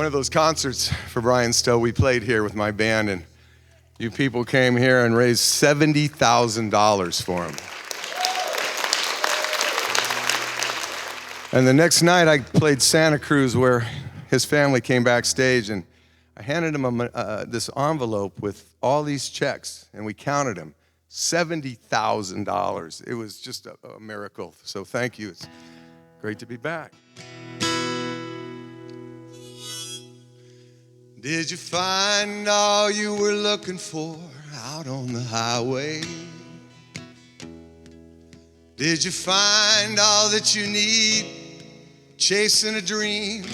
one of those concerts for Brian Stowe. We played here with my band, and you people came here and raised $70,000 for him. And the next night I played Santa Cruz, where his family came backstage, and I handed him this envelope with all these checks, and we counted them. $70,000. It was just a miracle. So thank you. It's great to be back. Did you find all you were looking for out on the highway? Did you find all that you need chasing a dream?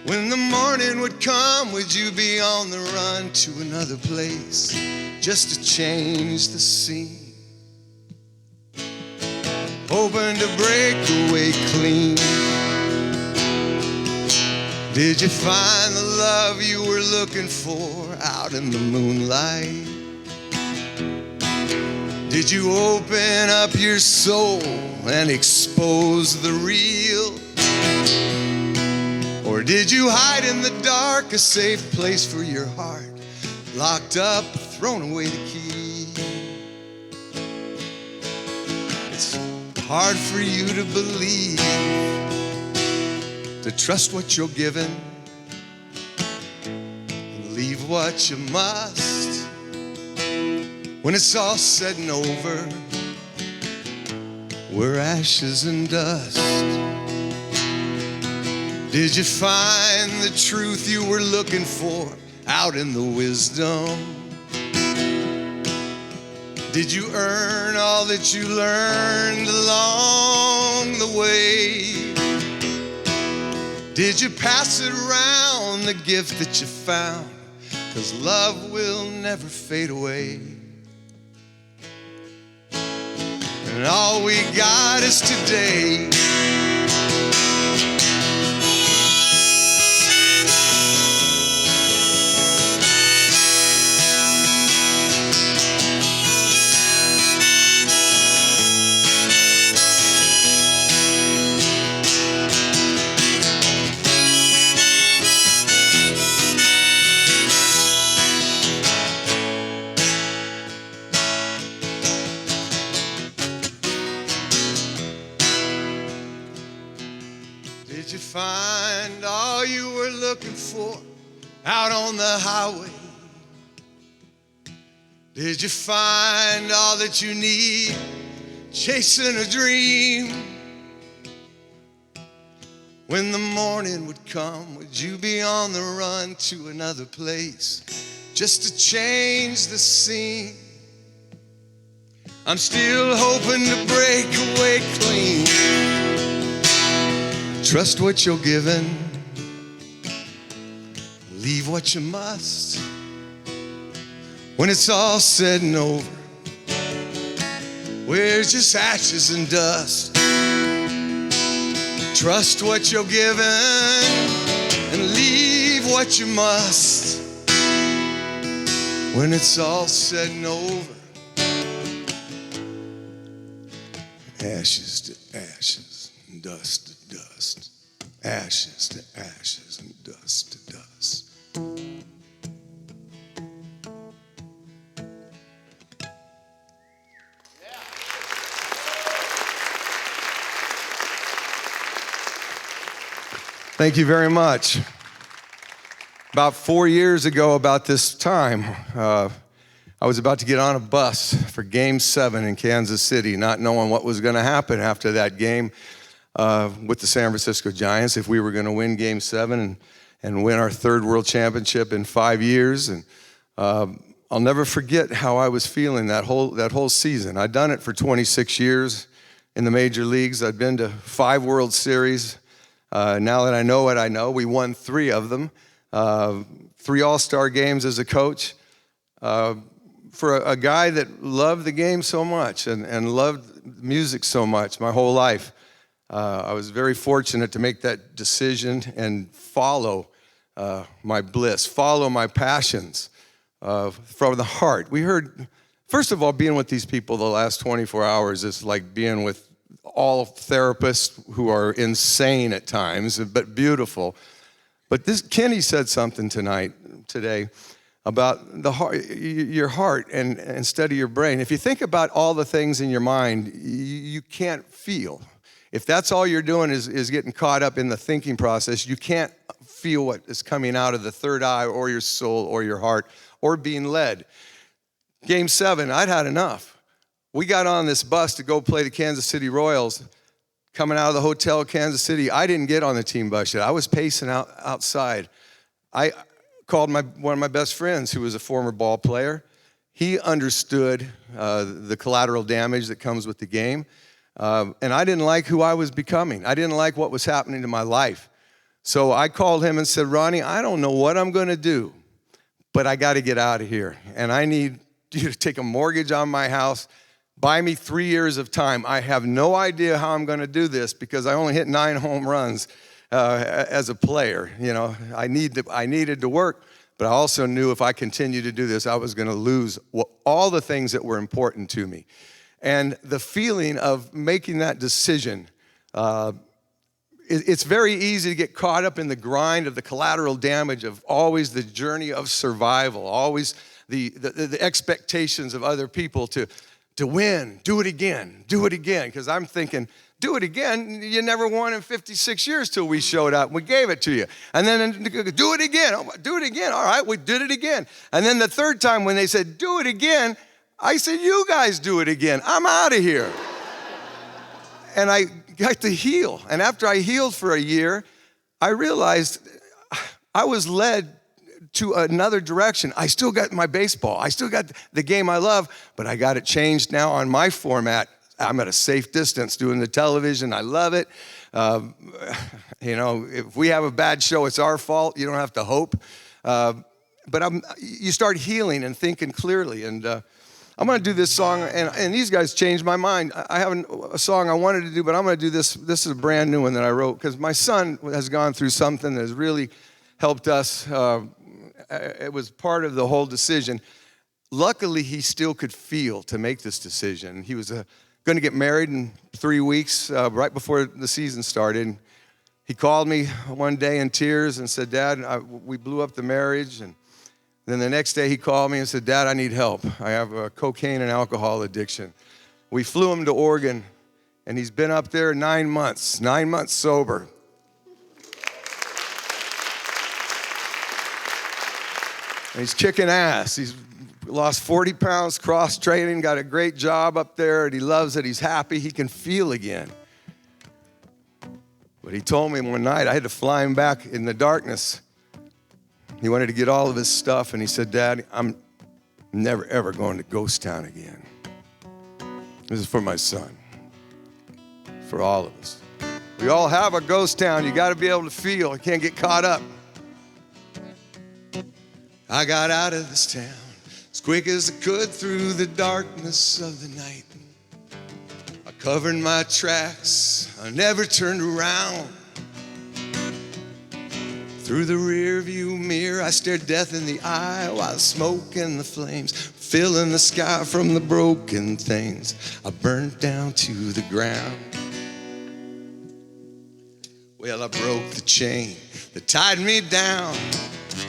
When the morning would come, would you be on the run to another place just to change the scene? Hoping to break away clean. Did you find the love you were looking for out in the moonlight? Did you open up your soul and expose the real? Or did you hide in the dark, a safe place for your heart, locked up, thrown away the key? It's hard for you to believe, to trust what you're given and leave what you must. When it's all said and over, we're ashes and dust. Did you find the truth you were looking for out in the wisdom? Did you earn all that you learned along the way? Did you pass it around, the gift that you found? 'Cause love will never fade away. And all we got is today. Did you find all you were looking for out on the highway? Did you find all that you need chasing a dream? When the morning would come, would you be on the run to another place just to change the scene? I'm still hoping to break away clean. Trust what you're given, leave what you must. When it's all said and over, we're just ashes and dust. Trust what you're given and leave what you must. When it's all said and over, ashes to ashes and dust to dust, ashes to ashes and dust to dust. Thank you very much. About 4 years ago, about this time, I was about to get on a bus for Game 7 in Kansas City, not knowing what was going to happen after that game with the San Francisco Giants, if we were going to win Game 7 and win our third world championship in 5 years. And I'll never forget how I was feeling that whole season. I'd done it for 26 years in the major leagues. I'd been to 5 World Series. Now that I know what I know, we won 3 of them. 3 All-Star games as a coach. For a guy that loved the game so much and loved music so much my whole life, I was very fortunate to make that decision and follow my bliss, follow my passions from the heart. We heard, first of all, being with these people the last 24 hours is like being with all therapists who are insane at times, but beautiful. But Kenny said something today, about the heart, your heart and instead of your brain. If you think about all the things in your mind, you can't feel. If that's all you're doing is getting caught up in the thinking process, you can't feel what is coming out of the third eye or your soul or your heart or being led. Game 7, I'd had enough. We got on this bus to go play the Kansas City Royals. Coming out of the hotel in Kansas City, I didn't get on the team bus yet. I was pacing outside. I called one of my best friends who was a former ball player. He understood the collateral damage that comes with the game. And I didn't like who I was becoming. I didn't like what was happening to my life. So I called him and said, Ronnie, I don't know what I'm going to do, but I got to get out of here. And I need you to take a mortgage on my house, buy me 3 years of time. I have no idea how I'm going to do this because I only hit 9 home runs as a player. You know, I needed to work, but I also knew if I continued to do this, I was going to lose all the things that were important to me. And the feeling of making that decision, it's very easy to get caught up in the grind of the collateral damage of always the journey of survival, always the expectations of other people to win, do it again, because I'm thinking, do it again, you never won in 56 years till we showed up. We gave it to you. And then do it again. All right, we did it again. And then the third time when they said, do it again, I said, you guys do it again. I'm out of here. And I got to heal. And after I healed for a year, I realized I was led to another direction. I still got my baseball. I still got the game I love, but I got it changed now on my format. I'm at a safe distance doing the television. I love it. You know, if we have a bad show, it's our fault. You don't have to hope. But you start healing and thinking clearly. And I'm going to do this song, and these guys changed my mind. I have a song I wanted to do, but I'm going to do this. This is a brand new one that I wrote because my son has gone through something that has really helped us. It was part of the whole decision. Luckily, he still could feel to make this decision. He was going to get married in 3 weeks, right before the season started. He called me one day in tears and said, Dad, we blew up the marriage. And then the next day he called me and said, Dad, I need help. I have a cocaine and alcohol addiction. We flew him to Oregon, and he's been up there 9 months sober. And he's kicking ass. He's lost 40 pounds cross-training, got a great job up there, and he loves it. He's happy. He can feel again. But he told me one night, I had to fly him back in the darkness. He wanted to get all of his stuff, and he said, Dad, I'm never, ever going to Ghost Town again. This is for my son, for all of us. We all have a ghost town. You got to be able to feel. You can't get caught up. I got out of this town as quick as I could through the darkness of the night. I covered my tracks. I never turned around. Through the rearview mirror, I stared death in the eye while the smoke and the flames filling the sky from the broken things I burned down to the ground. Well, I broke the chain that tied me down.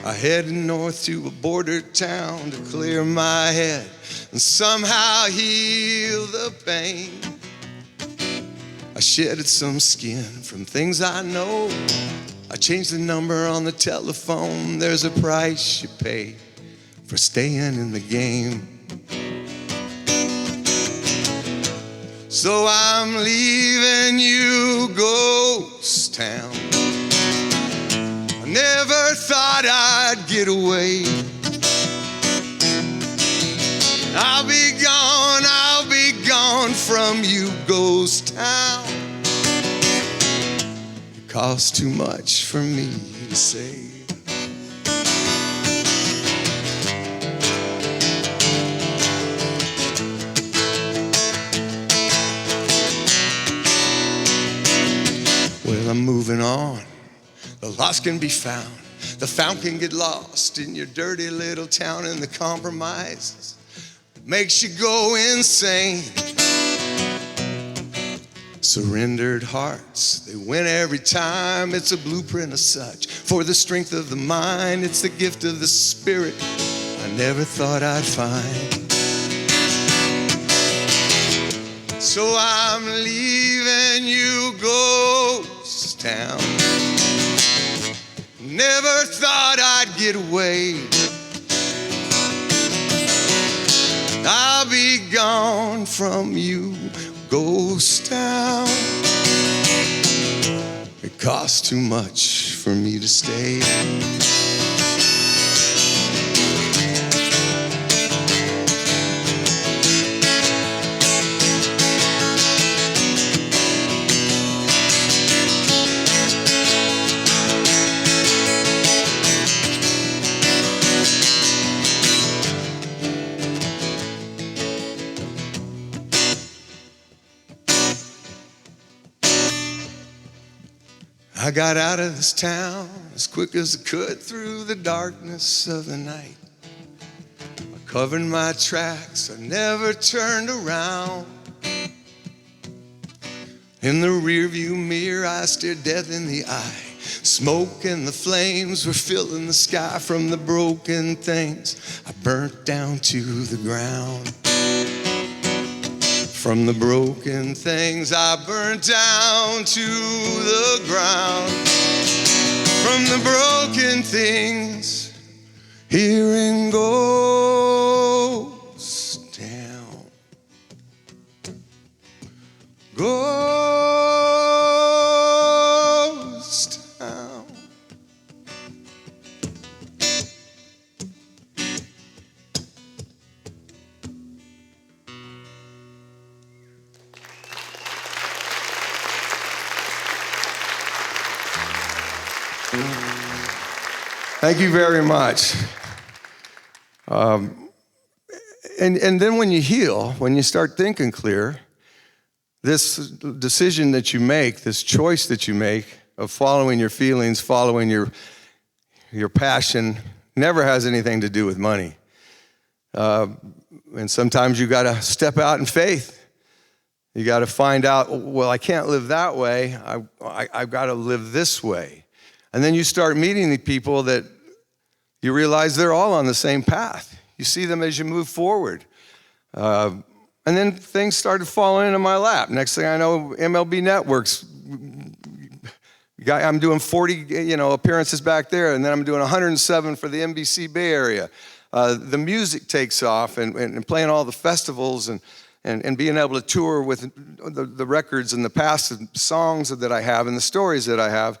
I headed north to a border town to clear my head and somehow heal the pain. I shedded some skin from things I know. I changed the number on the telephone. There's a price you pay for staying in the game. So I'm leaving you, ghost town. I never thought I'd get away. I'll be gone from you, ghost town. It costs too much for me to say. Well, I'm moving on. The lost can be found. The found can get lost in your dirty little town, and the compromises makes you go insane. Surrendered hearts, they win every time. It's a blueprint of such. For the strength of the mind, it's the gift of the Spirit I never thought I'd find. So I'm leaving you, ghost town. Never thought I'd get away. I'll be gone from you, ghost town. It costs too much for me to stay. I got out of this town as quick as I could through the darkness of the night. I covered my tracks, I never turned around. In the rearview mirror, I stared death in the eye. Smoke and the flames were filling the sky from the broken things I burnt down to the ground. From the broken things I burnt down to the ground. From the broken things here in Ghost Town. Ghost Town. Thank you very much. And then when you heal, when you start thinking clear, this decision that you make, this choice that you make of following your feelings, following your passion, never has anything to do with money. And sometimes you got to step out in faith. You got to find out, well, I can't live that way. I've got to live this way. And then you start meeting the people that you realize they're all on the same path. You see them as you move forward. And then things started falling into my lap. Next thing I know, MLB Network's, I'm doing 40 appearances back there, and then I'm doing 107 for the NBC Bay Area. The music takes off, and playing all the festivals, and being able to tour with the records and the past songs that I have and the stories that I have.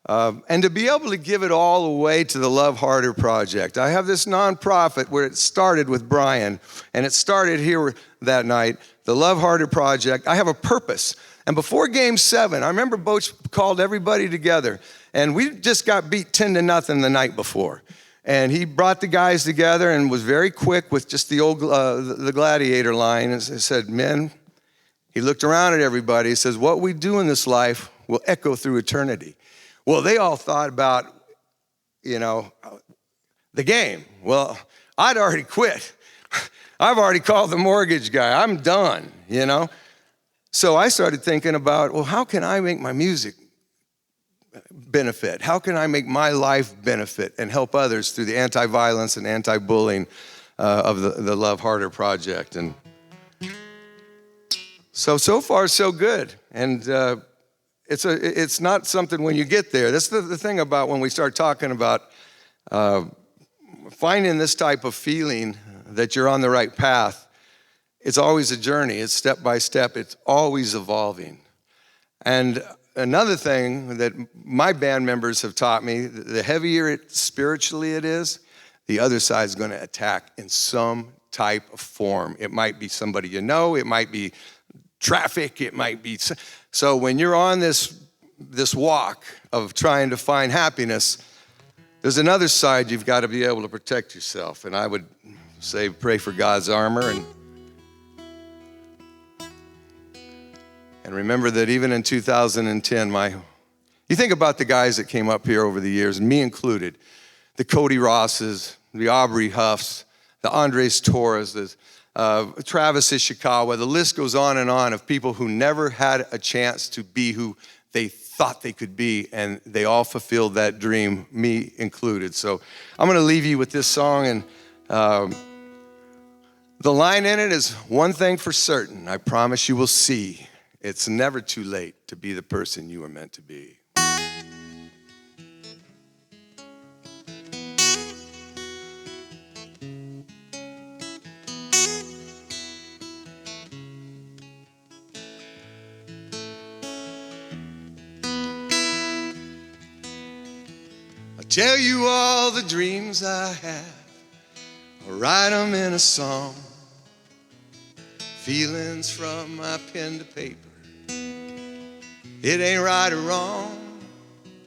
And to be able to give it all away to the Love Harder Project. I have this nonprofit where it started with Brian, and it started here that night, the Love Harder Project. I have a purpose. And before Game 7, I remember Boach called everybody together, and we just got beat 10-0 the night before. And he brought the guys together and was very quick with just the old the gladiator line, and said, men, he looked around at everybody, he says, what we do in this life will echo through eternity. Well, they all thought about, the game. Well, I'd already quit. I've already called the mortgage guy. I'm done, So I started thinking about, well, how can I make my music benefit? How can I make my life benefit and help others through the anti-violence and anti-bullying of the Love Harder Project? And so far, so good. And it's not something when you get there. That's the thing about when we start talking about finding this type of feeling that you're on the right path. It's always a journey. It's step by step. It's always evolving. And another thing that my band members have taught me, the heavier spiritually it is, the other side is going to attack in some type of form. It might be somebody you know. It might be traffic. It might be... So when you're on this walk of trying to find happiness, there's another side you've got to be able to protect yourself. And I would say pray for God's armor. And remember that even in 2010, you think about the guys that came up here over the years, me included, the Cody Rosses, the Aubrey Huffs, the Andres Torres, Travis Ishikawa. The list goes on and on of people who never had a chance to be who they thought they could be, and they all fulfilled that dream, me included. So I'm going to leave you with this song, and the line in it is, one thing for certain, I promise you will see. It's never too late to be the person you were meant to be. I'll tell you all the dreams I have. I'll write them in a song. Feelings from my pen to paper. It ain't right or wrong.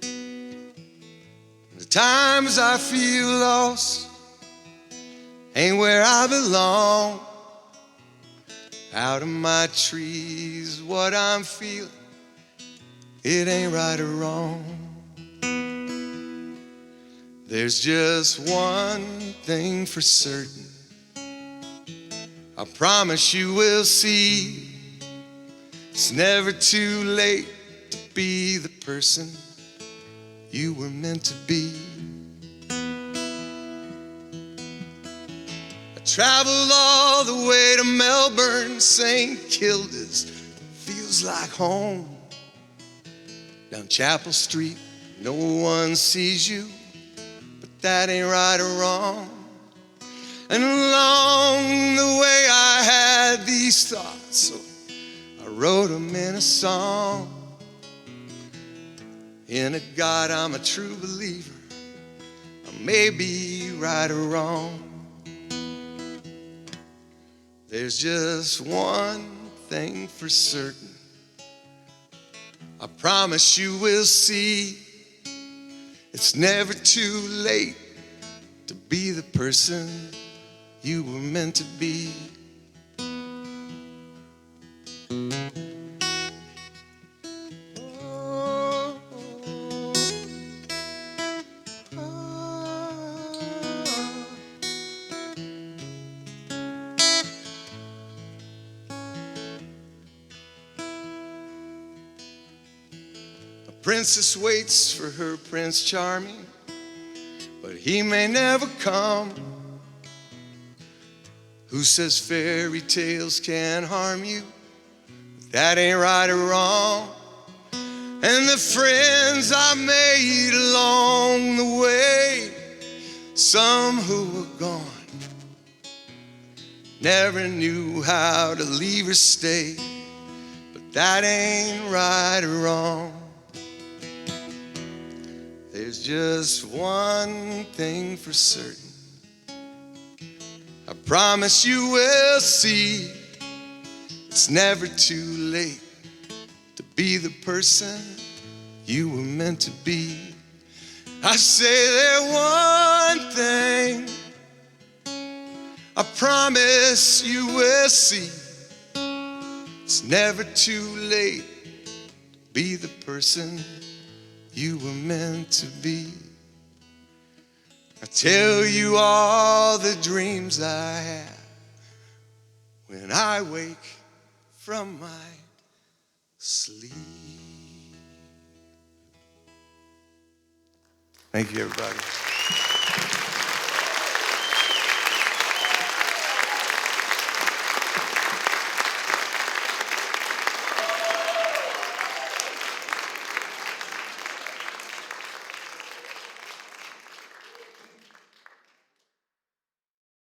The times I feel lost ain't where I belong. Out of my trees, what I'm feeling, it ain't right or wrong. There's just one thing for certain, I promise you will see. It's never too late to be the person you were meant to be. I traveled all the way to Melbourne, St. Kilda's, feels like home. Down Chapel Street, no one sees you, but that ain't right or wrong. And along the way I had these thoughts, so I wrote them in a song. In a God I'm a true believer, I may be right or wrong. There's just one thing for certain, I promise you will see. It's never too late to be the person you were meant to be. A princess waits for her Prince Charming, but he may never come. Who says fairy tales can harm you? That ain't right or wrong. And the friends I made along the way, some who were gone, never knew how to leave or stay. But that ain't right or wrong. There's just one thing for certain, I promise you will see. It's never too late to be the person you were meant to be. I say that one thing, I promise you will see. It's never too late to be the person you were meant to be. I tell you all the dreams I have when I wake from my sleep. Thank you, everybody.